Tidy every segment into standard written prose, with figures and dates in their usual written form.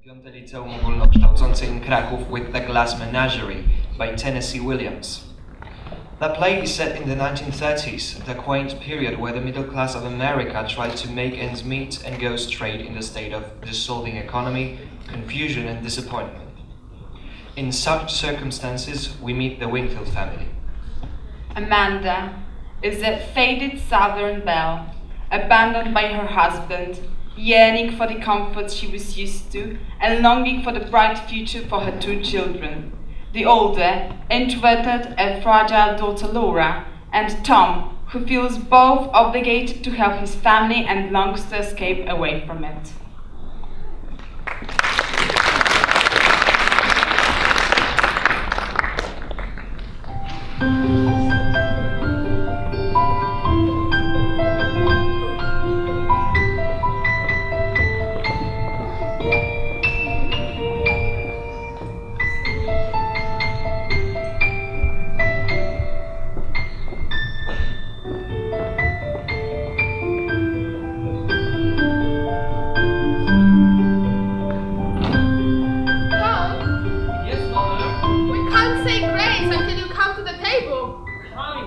Piąte Liceum Ogólnokształcące in Kraków with The Glass Managerie by Tennessee Williams. The play is set in the 1930s, the quaint period where the middle class of America tried to make ends meet and go straight in the state of dissolving economy, confusion and disappointment. In such circumstances, we meet the Wingfield family. Amanda is a faded Southern belle, abandoned by her husband, yearning for the comforts she was used to and longing for the bright future for her two children, the older, introverted and fragile daughter Laura, and Tom, who feels both obligated to help his family and longs to escape away from it.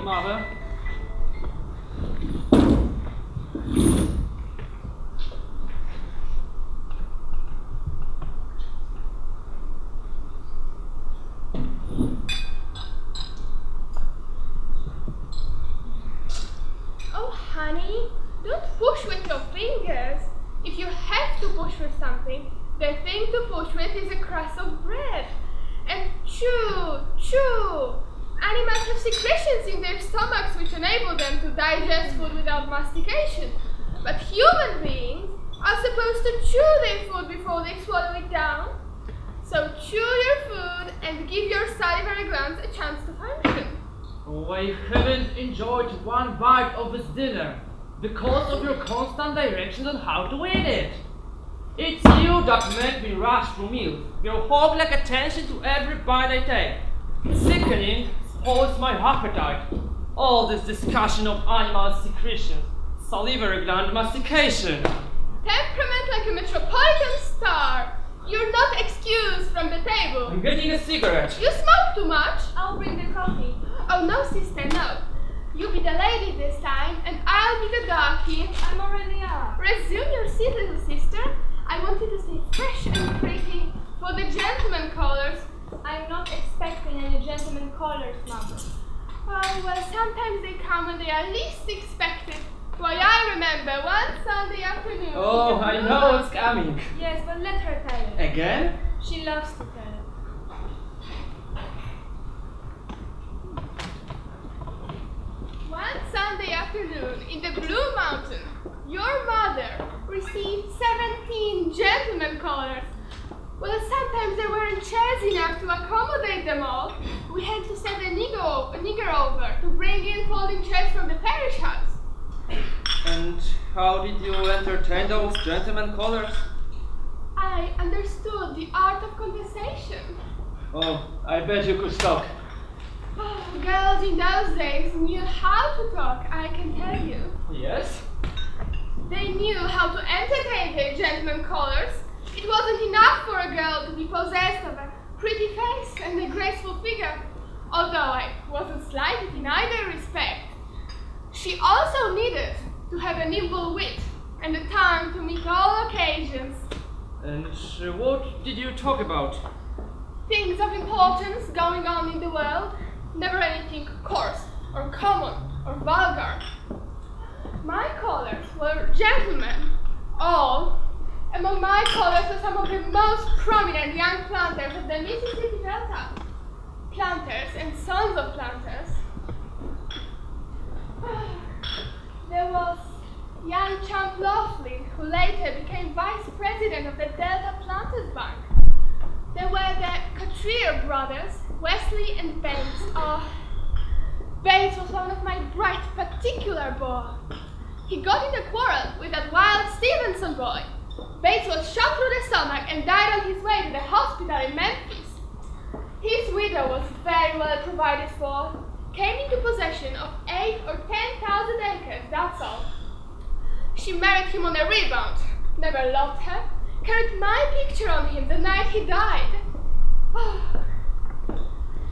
Mother. Oh, honey, don't push with your fingers. If you have to push with something, the thing to push with is a crust of bread. And chew, chew. Animals have secretions in their stomachs which enable them to digest food without mastication. But human beings are supposed to chew their food before they swallow it down. So chew your food and give your salivary glands a chance to function. Oh, I haven't enjoyed one bite of this dinner because of your constant directions on how to eat it. It's you that make me rush for meals. Your hog-like attention to every bite I take. Sickening spoils my appetite. All this discussion of animal secretions, salivary gland mastication. Temperament like a metropolitan star. You're not excused from the table. I'm getting a cigarette. You smoke too much. I'll bring the coffee. Oh, no, sister, no. You be the lady this time, and I'll be the darky. I'm already up. Resume your seat, little sister. I want you to stay fresh and pretty for the gentleman callers. I'm not expecting any gentleman callers, Mother. Oh, well, sometimes they come when they are least expected. Why, I remember one Sunday afternoon. Oh, I know what's coming. Yes, but let her tell it. Again? She loves to tell it. One Sunday afternoon in the Blue Mountain, your mother received 17 gentlemen callers. Well, sometimes there weren't chairs enough to accommodate them all. We had to send a nigger over to bring in folding chairs from the parish house. And how did you entertain those gentlemen callers? I understood the art of conversation. Oh, I bet you could talk. Oh, girls in those days knew how to talk, I can tell you. Yes? They knew how to entertain their gentlemen callers. It wasn't enough for a girl to be possessed of a pretty face and a graceful figure, although I wasn't slighted in either respect. She also needed to have a nimble wit and the tongue to meet all occasions. And what did you talk about? Things of importance going on in the world, never anything coarse or common or vulgar. My callers were gentlemen, all. Among my callers were some of the most prominent young planters of the Mississippi Delta. Planters and sons of planters. There was young Champ Laughlin, who later became vice president of the Delta Planters Bank. There were the Cotrier brothers, Wesley and Bates. Oh, Bates was one of my bright particular boys. He got in a quarrel with that wild Stevenson boy. Bates was shot through the stomach and died on his way to the hospital in Memphis. His widow was very well provided for, came into possession of 8 or 10,000 acres, that's all. She married him on a rebound, never loved her, carried my picture on him the night he died.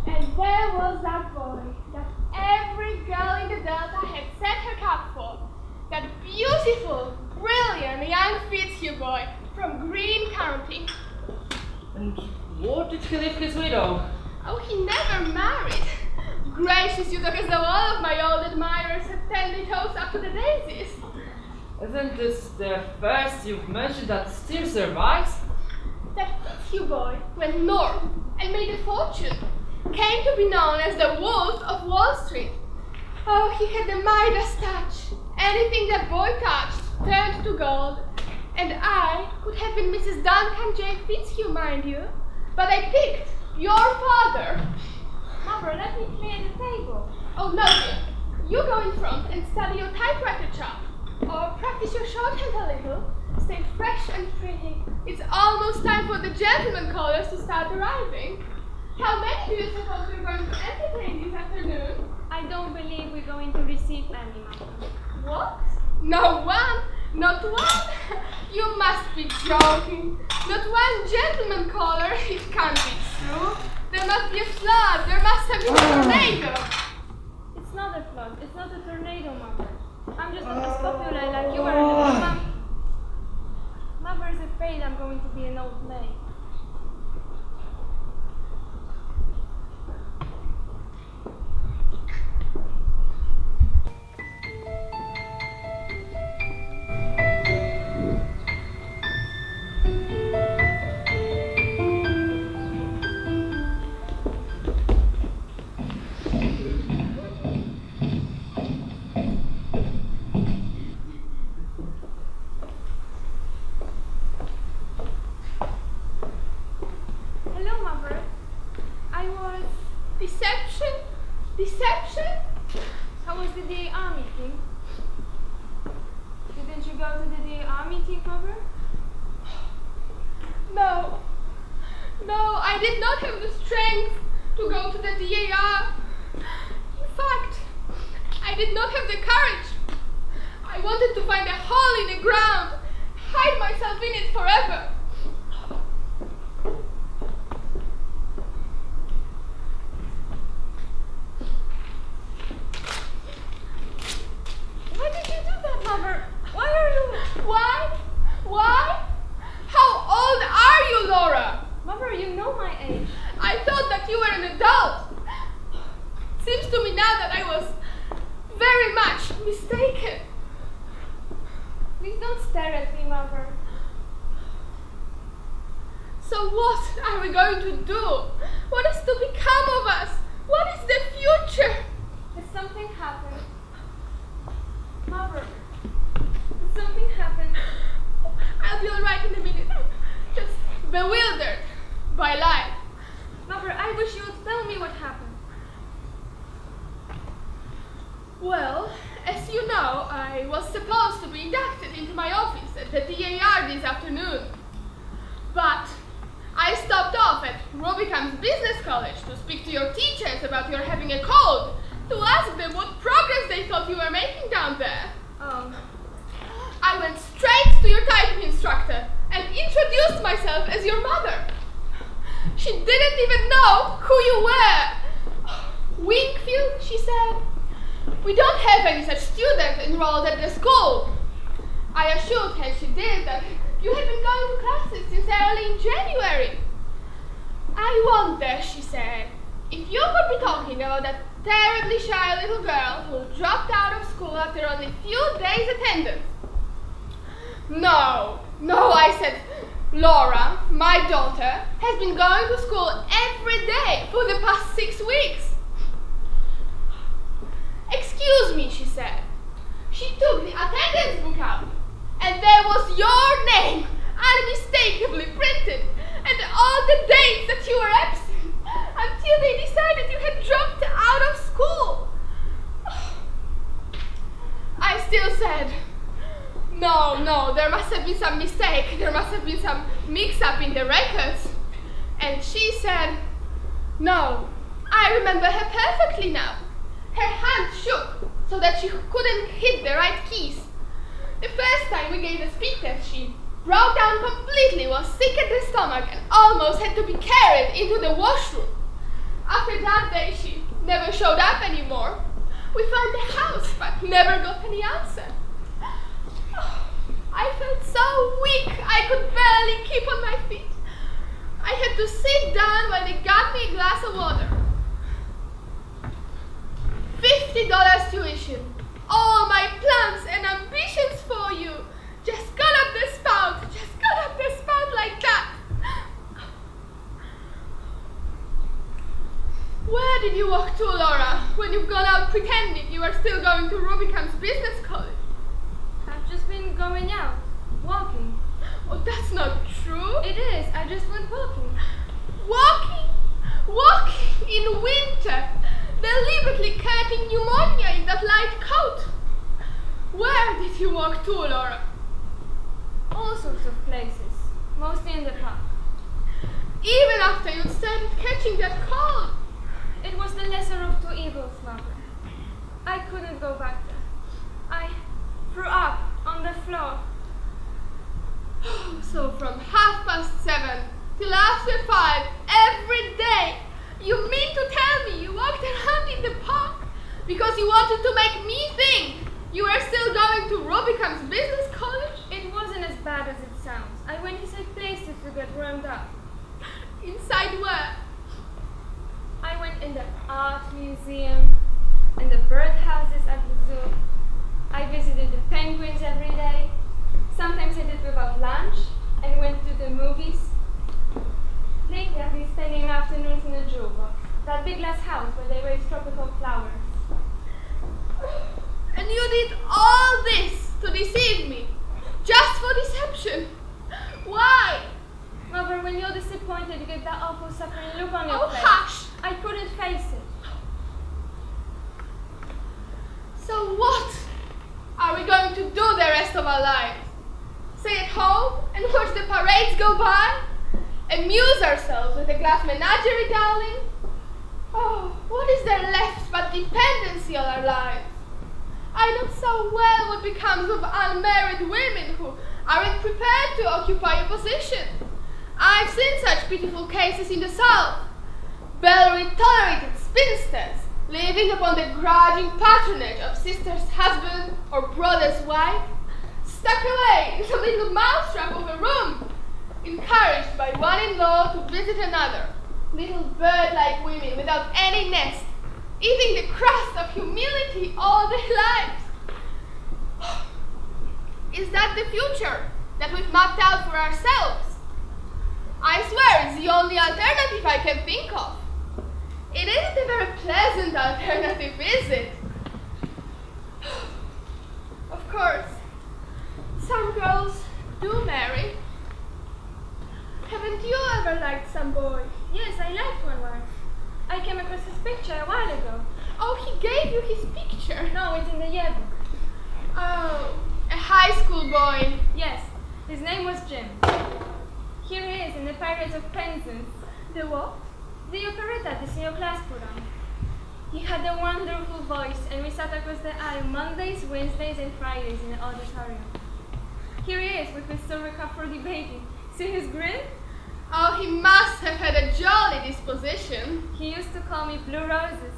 And there was that boy that every girl in the Delta had set her cap for. That beautiful, brilliant young Fitzhugh boy from Green County. And what did he leave his widow? Oh, he never married. Gracious, you talk as though all of my old admirers had 10 toes up to the daisies. Isn't this the first you've mentioned that still survives? That Fitzhugh boy went north and made a fortune. Came to be known as the Wolf of Wall Street. Oh, he had the Midas touch. Anything that boy touched turned to gold. And I could have been Mrs. Duncan J. Fitzhugh, mind you. But I picked your father. Mother, let me clear the table. Oh, no, dear. You go in front and study your typewriter chart. Or practice your shorthand a little. Stay fresh and pretty. It's almost time for the gentlemen callers to start arriving. How many do you suppose we're going to entertain this afternoon? I don't believe we're going to receive any, Mother. What? No one? Not one? You must be joking. Not one gentleman caller? It can't be true. There must be a flood. There must have been a tornado. It's not a flood. It's not a tornado, Mother. I'm just not as popular like you are. Mother is afraid I'm going to be an old maid. Deception? How was the DAR meeting? Didn't you go to the DAR meeting, Mother? No. No, I did not have the strength to go to the DAR. In fact, I did not have the courage. I wanted to find a hole in the ground, hide myself in it forever. Why did you do that, Mother? Why are you... Why? Why? How old are you, Laura? Mother, you know my age. I thought that you were an adult. Seems to me now that I was very much mistaken. Please don't stare at me, Mother. So what are we going to do? What is to become of us? What is the future? Has something happened? Mother, has something happened? I'll be all right in a minute. Just bewildered by life. Mother, I wish you would tell me what happened. Well, as you know, I was supposed to be inducted into my office at the DAR this afternoon. But I stopped off at Rubicon's Business College to speak to your teachers about your having a cold, to ask them what progress they thought you were making down there. I went straight to your typing instructor and introduced myself as your mother. She didn't even know who you were. Wingfield, she said. We don't have any such student enrolled at the school. I assured her she did that you had been going to classes since early in January. I wonder, she said, if you could be talking about that terribly shy little girl who dropped out of school after only a few days' attendance. No, I said, Laura, my daughter, has been going to school every day for the past 6 weeks. Excuse me, she said. She took the attendance book out, and there was your name unmistakably printed, and all the dates that you were absent, until they decided you had dropped out of school. I still said, no, there must have been some mistake, there must have been some mix-up in the records. And she said, no, I remember her perfectly now. Her hand shook so that she couldn't hit the right keys. The first time we gave the speed test, she wrote down completely what stomach and almost had to be carried into the washroom. After that day, she never showed up anymore. We found the house, but never got any answer. I felt so weak, I could barely keep on my feet. I had to sit down while they got me a glass of water. $50 tuition. All my plans and ambitions for you. Just got up the spout. Just got up the spout like that. Where did you walk to, Laura, when you've gone out pretending you are still going to Rubicon's business college? I've just been going out, walking. Oh, that's not true. It is. I just went walking. Walking? Walking in winter, deliberately catching pneumonia in that light coat. Where did you walk to, Laura? All sorts of places, mostly in the park. Even after you started catching that cold? It was the lesser of two evils, Mother. I couldn't go back there. I threw up on the floor. So from 7:30 till after 5 every day, you mean to tell me you walked around in the park because you wanted to make me think you were still going to Rubicon's business college? It wasn't as bad as it sounds. I went inside places to get warmed up. Inside where? I went in the art museum and the birdhouses at the zoo. I visited the penguins every day. Sometimes I did without lunch and went to the movies. Lately I've been spending afternoons in the jewel box, that big glass house where they raise tropical flowers. And you did all this to deceive me, just for deception. Why? Mother, when you're disappointed, you get that awful suffering look on your Oh, face. hush! I couldn't face it. So what are we going to do the rest of our lives? Stay at home and watch the parades go by? Amuse ourselves with the Glass Managerie, darling? Oh, what is there left but dependency on our lives? I know so well what becomes of unmarried women who aren't prepared to occupy a position. I've seen such pitiful cases in the South. Well-tolerated spinsters living upon the grudging patronage of sister's husband or brother's wife, stuck away in some little mousetrap of a room, encouraged by one-in-law to visit another, little bird-like women without any nest, eating the crust of humility all their lives. Is that the future that we've mapped out for ourselves? I swear it's the only alternative I can think of. It isn't a very pleasant alternative, is it? Of course, some girls do marry. Haven't you ever liked some boy? Yes, I liked one once. I came across his picture a while ago. Oh, he gave you his picture? No, it's in the yearbook. Oh, a high school boy. Yes, his name was Jim. Here he is in the Pirates of Penzance. The what? The operetta the senior class put on. He had a wonderful voice, and we sat across the aisle Mondays, Wednesdays, and Fridays in the auditorium. Here he is with his silver cup for debating. See his grin? Oh, he must have had a jolly disposition. He used to call me Blue Roses.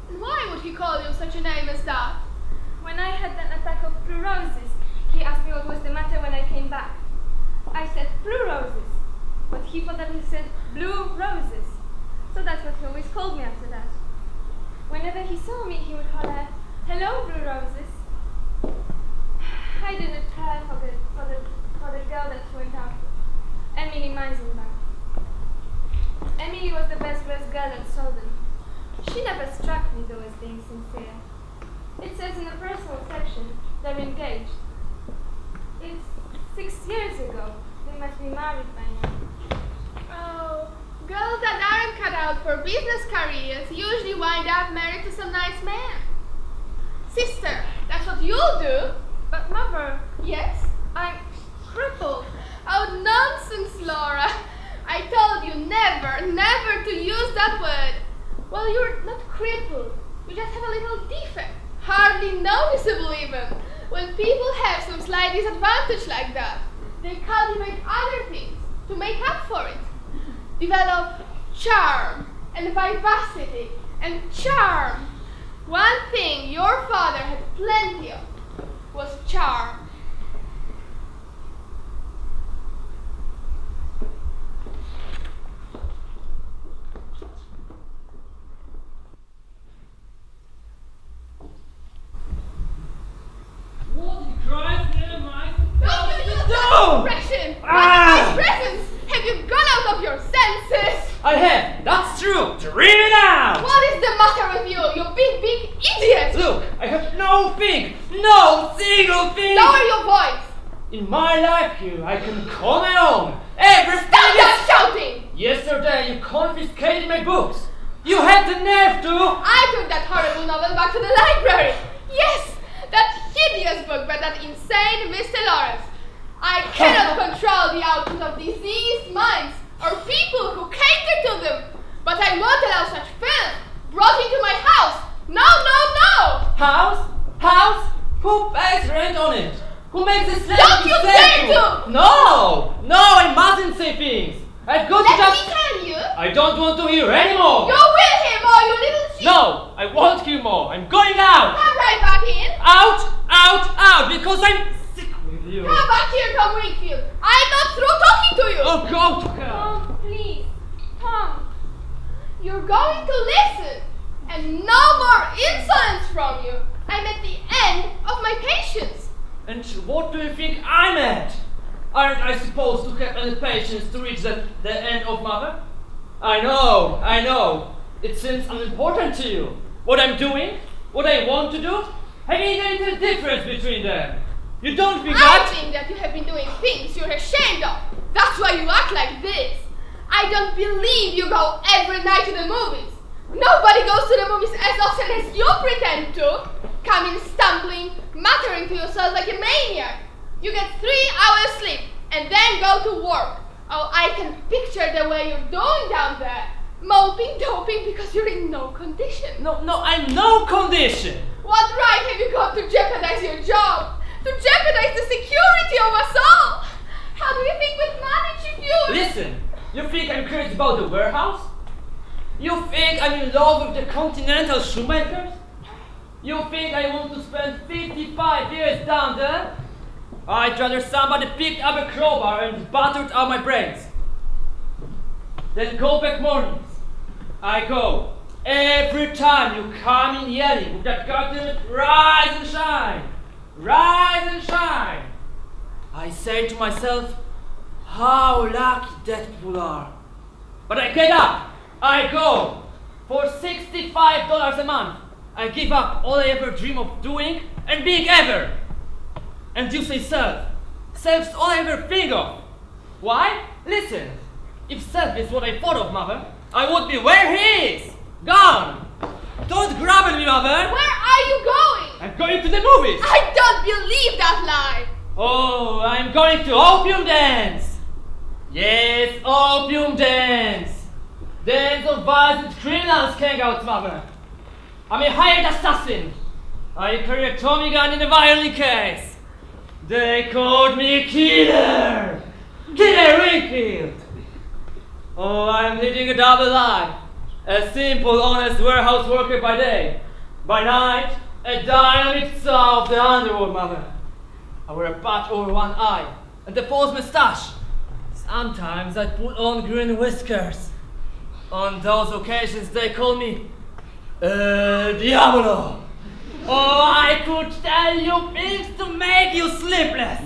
And why would he call you such a name as that? When I had an attack of blue roses, he asked me what was the matter when I came back. I said blue roses, but he thought that he said blue roses. So that's what he always called me after that. Whenever he saw me, he would holler, "Hello, blue roses." I didn't care for the girl that he went out with, Emily Meisenbach. Emily was the best dressed girl at Solden. She never struck me though as being sincere. It says in the personal section they're engaged. It's 6 years ago. They must be married by now. Oh, girls that aren't cut out for business careers usually wind up married to some nice man. Sister, that's what you'll do. But Mother, Yes? I'm crippled. Oh, nonsense, Laura. I told you never to use that word. Well, you're not crippled. You just have a little defect. Hardly noticeable even. When people have some slight disadvantage like that, they cultivate other things to make up for develop charm and vivacity and charm. One thing your father had plenty of was charm. What in Christ's name am I Don't you use that expression! Ah! My presence! Have you gone out of your senses? I have, that's true. Dream it out! What is the matter with you, you big idiot? Look, I have no thing, no single thing. Lower your voice! In my life here, I can call my own. Everything Stop is... that shouting! Yesterday, you confiscated my books. You had the nerve to... I took that horrible novel back to the library. Yes, that hideous book by that insane Mr. Lawrence. I cannot control the output of diseased minds or people who cater to them, but I won't allow such filth brought into my house. No, no, no! House? House? Who pays rent on it? Who makes a slave? Don't you dare to! No! No, I mustn't say things. I've got to Let just... me tell you, I don't want to hear anymore. you will hear more, you little sheep. No, I won't hear more. I'm going out. Come right back in. Out, because I'm sick with you. Come back here, Tom Wakefield. I'm not through talking to you. Oh, go to hell. Tom, please. Tom, you're going to listen. And no more insolence from you. I'm at the end of my patience. And what do you think I'm at? Aren't I supposed to have any patience to reach the end of mother? I know. It seems unimportant to you. What I'm doing, what I want to do, having a little difference between them. You don't think I that? think that you have been doing things you're ashamed of. That's why you act like this. I don't believe you go every night to the movies. Nobody goes to the movies as often as you pretend to. Come in stumbling, muttering to yourself like a maniac. You get 3 hours sleep and then go to work. Oh, I can picture the way you're doing down there. Moping, doping because you're in no condition. No, I'm no condition. What right have you got to jeopardize your job? To jeopardize the security of us all? How do you think we'd manage if you... Listen, you think I'm crazy about the warehouse? You think I'm in love with the continental shoemakers? You think I want to spend 55 years down there? I'd rather somebody picked up a crowbar and battered out my brains. Then go back mornings. I go. Every time you come in yelling with that goddamn rise and shine. Rise and shine. I say to myself, how lucky that people are. But I get up. I go. For $65 a month, I give up all I ever dream of doing and being ever. And you say self. Self's all I ever think of. Why? Listen. If self is what I thought of, mother, I would be where he is. Gone. Don't grab at me, mother. Where are you going? I'm going to the movies. I don't believe that lie. Oh, I'm going to opium dance. Yes, opium dance. Dance of violent criminals hang out, mother. I'm a hired assassin. I carry a Tommy gun in a violin case. They called me Killer. Killer Wakefield. Oh, I'm leading a double life. A simple, honest warehouse worker by day. By night, a dynamic star of the underworld, mother. I wear a patch over one eye and a false moustache. Sometimes I put on green whiskers. On those occasions they call me Diablo. Oh, I could tell you things to make you sleepless.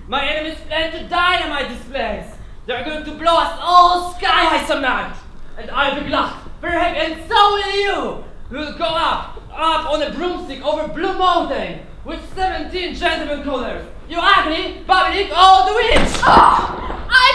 My enemies plan to dynamite this place. They're going to blow us all sky high some night. And I'll be glad, perhaps, and so will you. We'll go up on a broomstick over Blue Mountain with 17 gentlemen callers. You ugly, public, old witch. Oh, I